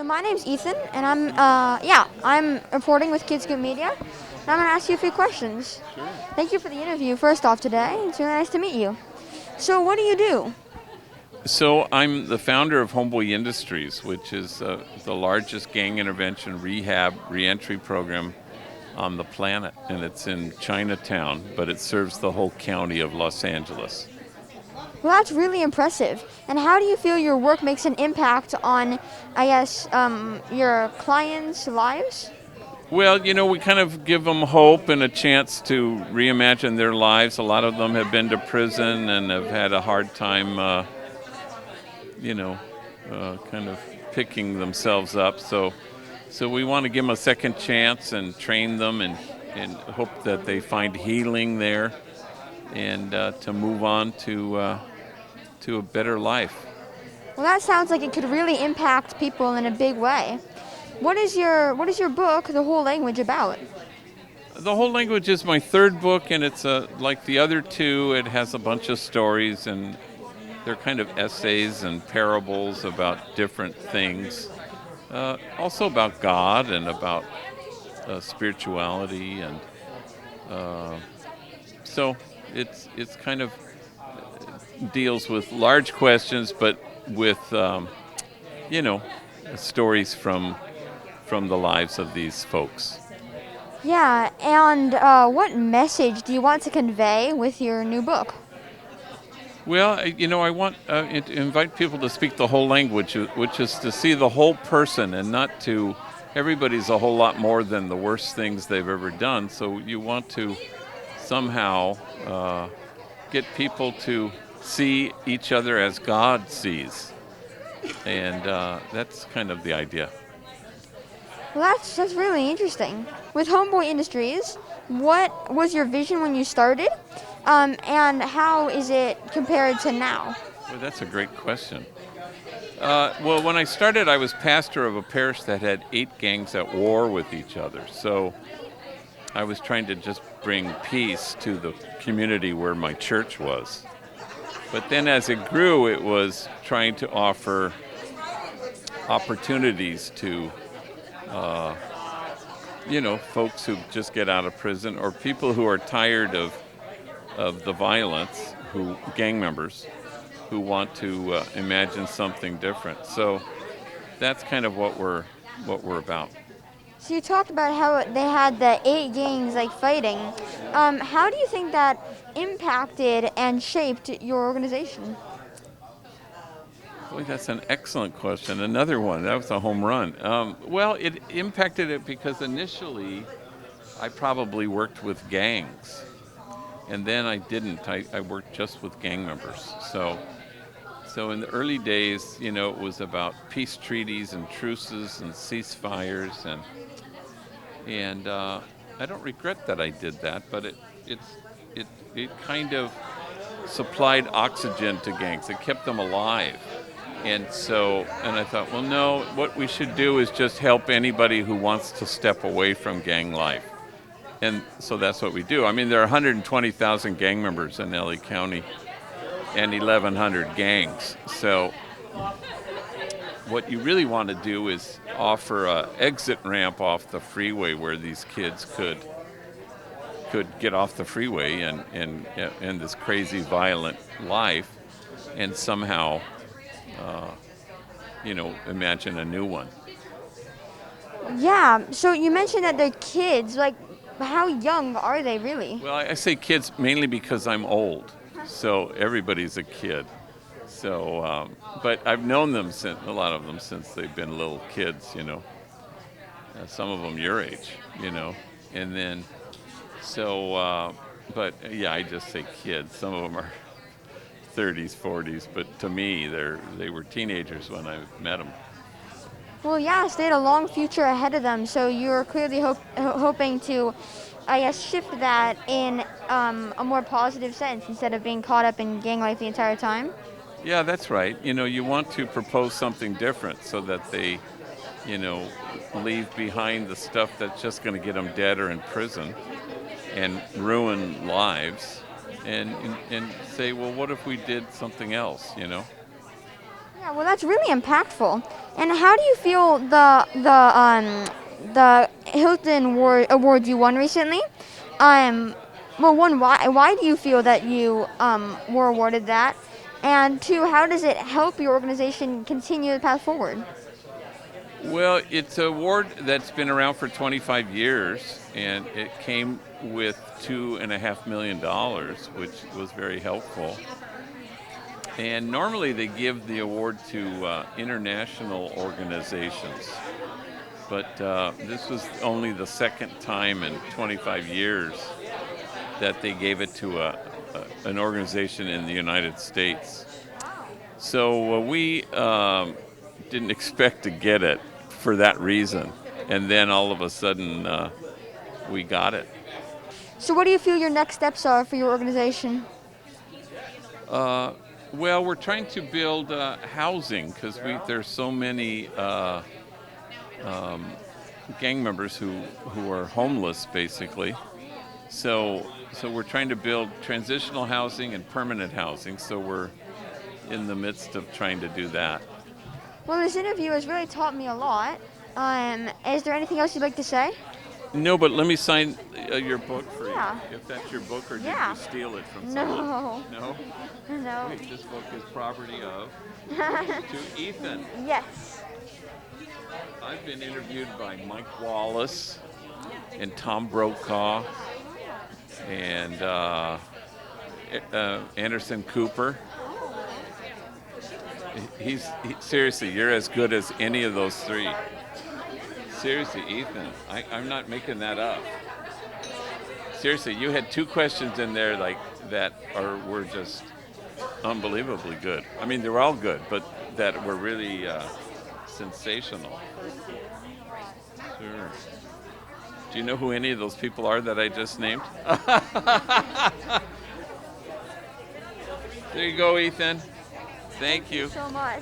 My name's Ethan, and I'm reporting with KidScoop Media. And I'm going to ask you a few questions. Sure. Thank you for the interview, first off, today. It's really nice to meet you. So, what do you do? So I'm the founder of Homeboy Industries, which is the largest gang intervention rehab reentry program on the planet, and it's in Chinatown, but it serves the whole county of Los Angeles. Well, that's really impressive. And how do you feel your work makes an impact on, your clients' lives? Well, we kind of give them hope and a chance to reimagine their lives. A lot of them have been to prison and have had a hard time, kind of picking themselves up. So we want to give them a second chance and train them and hope that they find healing there and to move on to a better life. Well, that sounds like it could really impact people in a big way. What is your book, The Whole Language, about? The Whole Language is my third book, and it's like the other two. It has a bunch of stories, and they're kind of essays and parables about different things. Also about God and about spirituality, and so it's kind of deals with large questions, but with stories from the lives of these folks. Yeah, and what message do you want to convey with your new book? Well, I want to invite people to speak the whole language, which is to see the whole person and not to. Everybody's a whole lot more than the worst things they've ever done. So you want to somehow get people to see each other as God sees, and that's kind of the idea. Well, that's really interesting. With Homeboy Industries, what was your vision when you started, and how is it compared to now? Well, that's a great question. Well, when I started, I was pastor of a parish that had 8 gangs at war with each other. So I was trying to just bring peace to the community where my church was. But then as it grew, it was trying to offer opportunities to folks who just get out of prison or people who are tired of the violence, gang members who want to imagine something different. So that's kind of what we're about. So you talked about how they had the 8 gangs fighting. How do you think that impacted and shaped your organization? Boy, that's an excellent question. Another one. That was a home run. Well, it impacted it because initially I probably worked with gangs. And then I didn't. I worked just with gang members. So in the early days, it was about peace treaties and truces and ceasefires. And I don't regret that I did that, but it kind of supplied oxygen to gangs. It kept them alive. And I thought, well, no, what we should do is just help anybody who wants to step away from gang life. And so that's what we do. I mean, there are 120,000 gang members in LA County and 1,100 gangs. So what you really want to do is offer an exit ramp off the freeway where these kids could get off the freeway and end this crazy violent life and somehow imagine a new one. Yeah, so you mentioned that they're kids. How young are they really? Well, I say kids mainly because I'm old, so everybody's a kid. So, but I've known them a lot of them since they've been little kids, some of them your age, and then, but yeah, I just say kids. Some of them are 30s, 40s, but to me, they were teenagers when I met them. Well, yes, they had a long future ahead of them, so you're clearly hoping to, shift that in a more positive sense instead of being caught up in gang life the entire time. Yeah, that's right. You want to propose something different so that they, leave behind the stuff that's just going to get them dead or in prison and ruin lives and say, well, what if we did something else, Yeah, Yeah, well, that's really impactful. And how do you feel the Hilton War Award you won recently? Um, well, one, why do you feel that you were awarded that? And two, how does it help your organization continue the path forward? Well, it's an award that's been around for 25 years, and it came with $2.5 million, which was very helpful. And normally they give the award to international organizations, but this was only the second time in 25 years that they gave it to an organization in the United States. So we didn't expect to get it for that reason, and then all of a sudden we got it. So, what do you feel your next steps are for your organization? Well, we're trying to build housing because there's so many gang members who are homeless, basically. So we're trying to build transitional housing and permanent housing. So we're in the midst of trying to do that. Well, this interview has really taught me a lot. Is there anything else you'd like to say? No, but let me sign your book for Yeah. you. If that's your book, or did Yeah. you steal it from No. someone? No. No. Wait, this book is property of to Ethan. Yes. I've been interviewed by Mike Wallace and Tom Brokaw and Anderson Cooper. Seriously, you're as good as any of those three. Seriously, Ethan, I'm not making that up. Seriously, you had two questions in there like that were just unbelievably good. I mean, they were all good, but that were really sensational. Sure. Do you know who any of those people are that I just named? There you go, Ethan. Thank you. So much.